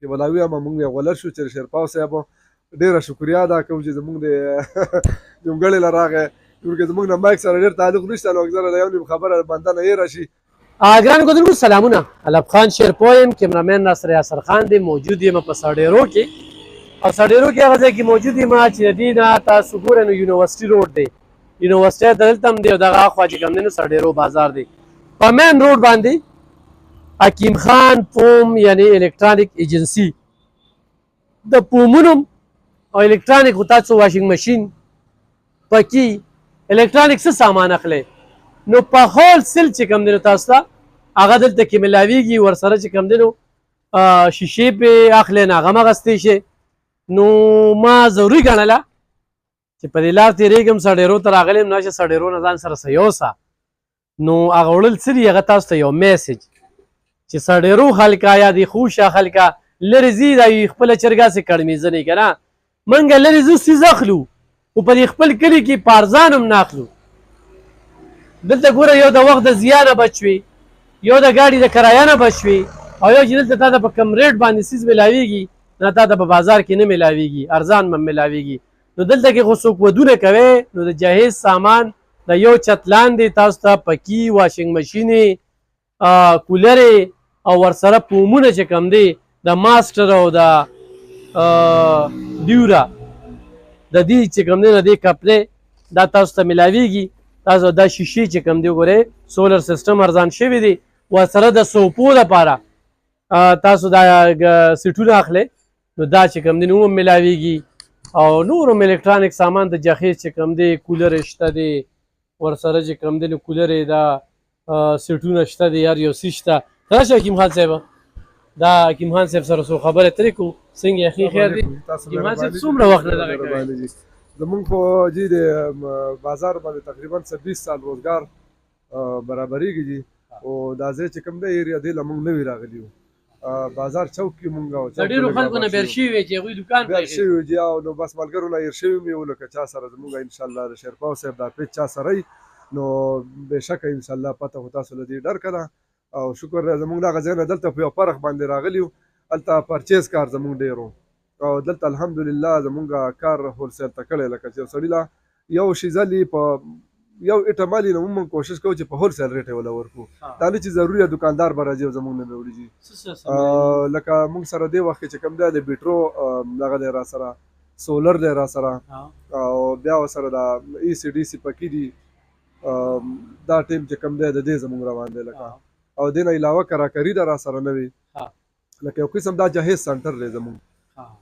کې بلاوي هم موږ یې غولر شو چې شیرپاو صاحب ډېره شکریا ادا کوم چې زموږ د جونګړې له راغی ورکه زموږ نه مایک سره ډېر تعلق نشته نو اکثره د یو نیم خبره بنده نه هېره شي. ګران ګودرګو سلامونه، علب خان شیرپو یم، کیمرامین ناصر یاسر خان دی. موجود یم په ساډیرو کې، او ساډیرو کې هغه ځای کې موجود یم چې د دې نه تاسو ګورئ نو یونیورسټي روډ دی، یونیورسټي دلته هم دی او دغه اخوا چې کوم دی نو ساډیرو بازار دی. په مین روډ باندې حکیم خان فوم یعنی الکترونیک ایجنسی د پومونو او الکترونیک خو تاسو واشنګ ماشین پکې الکترونیک څه سامان اخلي نو په هول سیل چې کوم دی نو تاسو ته هغه دلته کې ملاویږي. ورسره چې کوم دی نو شیشې پې اخلي نو هغه هم اخیستی شي. نو ما ضروري ګڼله چې په دې لار تېرېږم ساډیرو ته راغلی یم نو چې ساډیرو نه ځان سره څه یوسه نو هغه وړل څه دي هغه تاسو ته یو میسج چې ساډیرو خلکه یا د خوشه خلکه لرې ځي دا خپله چرګه سې کړمیزنې که نه موږ لرې ځو څیز اخلو خو په دې خپل کلي کې پارزان هم نه اخلو. دلته ګوره یو د وخت د زیانه بچ وي، یو د ګاډي د کرایه نه بچ وي، او یو چې دلته تا ته په کم ریټ باندې څیز میلاویږي نه تا ته په بازار کې نه میلاویږي، ارزان به میلاویږي. نو دلته کې خو څوک ودونه کوي نو د جهیز سامان د یو چت لاندې تاسو ته پکي واشنګ ماشینې کولرې او ورسره پومونه چې کوم دی د ماسټر او د ډیورا د دې چې کوم دی د دې کپړې دا تاسو ته میلاویږي. تاسو دا شیشې چې کوم دی وګورئ سولر سیسټم ارزان شوي دي. ورسره د سوپو لپاره تاسو دا سیټونه اخلئ نو دا چې کوم دی نو هم میلاویږي. او نور هم الکترونیک سامان د جهیز چې کوم دی کولر شته دی، ورسره چې کوم دی نو کولرې دا سیټونه شته دی، هر یو څیز شته. راشه حکیم خان صاحب، دا حکیم خان صاحب سره څو خبرې ترې کړو. څنګه یې ښې خیر دی؟ حکیم خان صاحب څومره وخت نه دغه کوي؟ زمونږ خو جی د بازار باندې تقریبا 26 سال روزګار برابرېږي جی. او دا ځای چې کوم دی ایریا دی له موږ نوي راغلي وو. بازار چوک کې مونږ د ډېرو خلکو نه بېر شوي وي چې هغوی دوکان بېر شوي وو جی. او نو بس ملګرو نه هېر شوي مې وو لکه چا سره زمونږ انشاءالله د شیرپاو صاحب دا پیج چا سره وي نو بېشکه انشاءالله پته خو تاسو له دې ډر که ده. او شکر دی زمونږ دغه ځای نه دلته په یو فرق باندې راغلي وو، هلته پرچیز کار زمونږ ډېر و. او دلته الحمدلله زمونږ کار هولسیل ته کړی لکه چې یو سړي له یو شي ځلي په یو ایټم والي نه موږ کوشش کوو چې په هولسیل ریټ یې وله ورکړو. دا نه چې ضروري ده دوکاندار به راځي او زمونږ نه مې وړي جي. لکه موږ سره دې وخت کې چې کوم دی د بیټرو دغه دی را سره، سولر دی را سره، او بیا ورسره د ای سی ډي سی پکې دي. دا ټیم چې کوم دی د دې زمونږ روان دی. لکه او دې نه علاوه کراکري ده را سره نوې، لکه یو قسم دا جهیز سنټر دی زمونږ.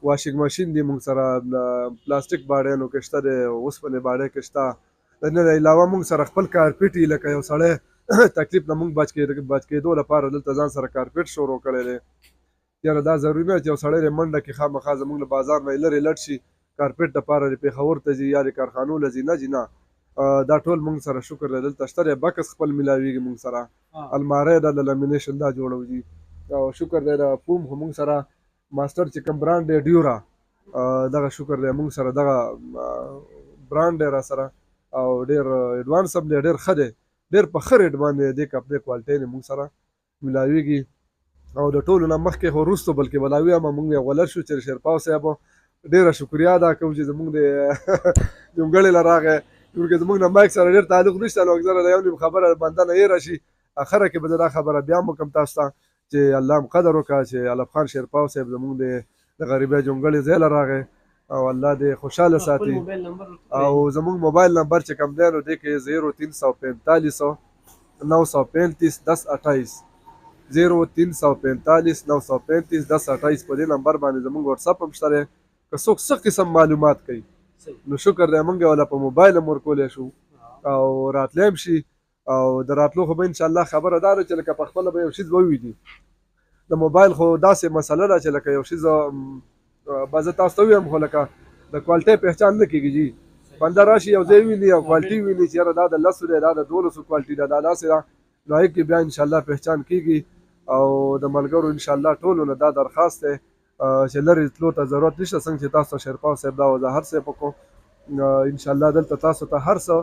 واشنګ ماشین دی مونږ سره، پلاستیک باډیانو کې شته دی، اوسپنې باډۍ کې شته. د نه علاوه مونږ سره خپل کارپېټ وي، لکه یو سړی تکلیف نه مونږ بچ کېدو لپاره دلته ځان سره کارپېټ شروع کړی دی. یاره دا ضروري نه چې یو سړی منډه کې خامخا زمونږ له بازار نه لرې لټ شي کارپېټ دپاره د پېښور ته ځي یا د کارخانو له ځي. نه جي نه، دا ټول مونږ سره شکر دی دلته شته دی. بکس خپل میلاویږي مونږ سره، الماری ده د لمینیشن دا جوړو جي. او شکر دی د پوم خو مونږ سره ماسټر چې کوم برانډ دی ډیورا، دغه شکر دی مونږ سره دغه برانډ دی را سره، او ډېر ایډوانس هم دی، ډېر ښه دی، ډېر په ښه ریټ باندې دې کپړې کوالټۍ نه مونږ سره میلاویږي. او د ټولو نه مخکې خو وروستو بلکې بلاوي هم مونږ یې غولر شو چې شیرپاو صاحب ډېره شکریا ادا کوو چې زمونږ د جونګړې له راغی. ورکه زمونږ نه مایک سره ډېر تعلق نشته نو اکثره د یو نیم خبره بنده نه هېره شي. اخره کې به زه دا خبره بیا هم وکړم تاسو ته چې الله هم قدر وکړه چې علب خان شیرپاو صاحب زمونږ د غریبۍ جونګړې ځای له راغی، او الله دې خوشحاله ساتي. او زمونږ موبایل نمبر چې کوم دی نو دې کې 0345 935 1028 0345 935 1028 په دې نمبر باندې زمونږ واتساپ هم شته دی. که څوک څه قسم معلومات کوي نو شکر دی مونږ یې وله په موبایل هم ورکولی شو او راتلی هم شي. او د راتلو خو به انشاءالله خبره دا ده چې لکه په خپله به یو شیز وویني. د موبایل خو داسې مسله ده چې لکه یو شیز به زه تاسو ته ووایم خو لکه د کوالټۍ پهچان نه کېږي جي. بنده راشي یو ځای ویني او کوالټي ویني چې یاره دا د 10 دی، دا د 12 کوالټي ده، دا داسې ده، نو هغې کې بیا انشاءالله پهچان کېږي. او د ملګرو انشاءالله ټولو نه دا درخواست دی چې لرې تلو ته ضرورت نشته. څنګه چې تاسو ته شیرپاو صاحب دا وضاحت صاحب وکړو، انشاءالله دلته تاسو ته هر څه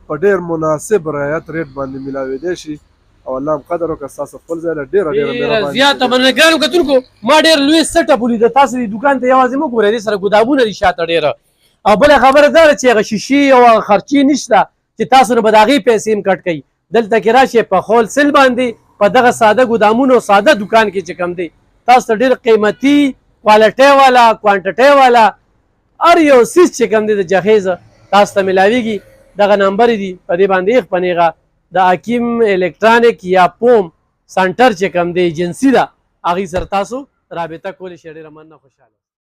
په ډېر مناسب رعایت ریټ باندې میلاویدی شي. او الله هم قدر وکړه ستاسو خپل ځای له ډېره ډېره زیاته مننه. ګرانو کتونکو ما ډېر لوی سټپ ولیده. تاسو دې دوکان ته یوازې مه ګورئ، دې سره ګدامونه دي شاته ډېره. او بله خبره دا ده چې هغه شیشې او هغه خرچې نشته چې تاسو نه به د هغې پیسې هم کټ کوي. دلته کې راشئ په هول سیل باندې په دغه ساده ګدامونو ساده دوکان کې چې کوم دی تاسو ته ډېر قیمتي کوالټۍ والا کوانټټۍ والا هر یو څیز چې کوم دی د جهیزه تاسو ته میلاویږي. دغه نمبر دي په دې باندې ایښ په نیغه د حکیم الکترانیک یا پوم سنټر چې کوم دی ایجنسي ده هغې سره تاسو رابطه کولی شئ. ډېره مننه، خوشحاله.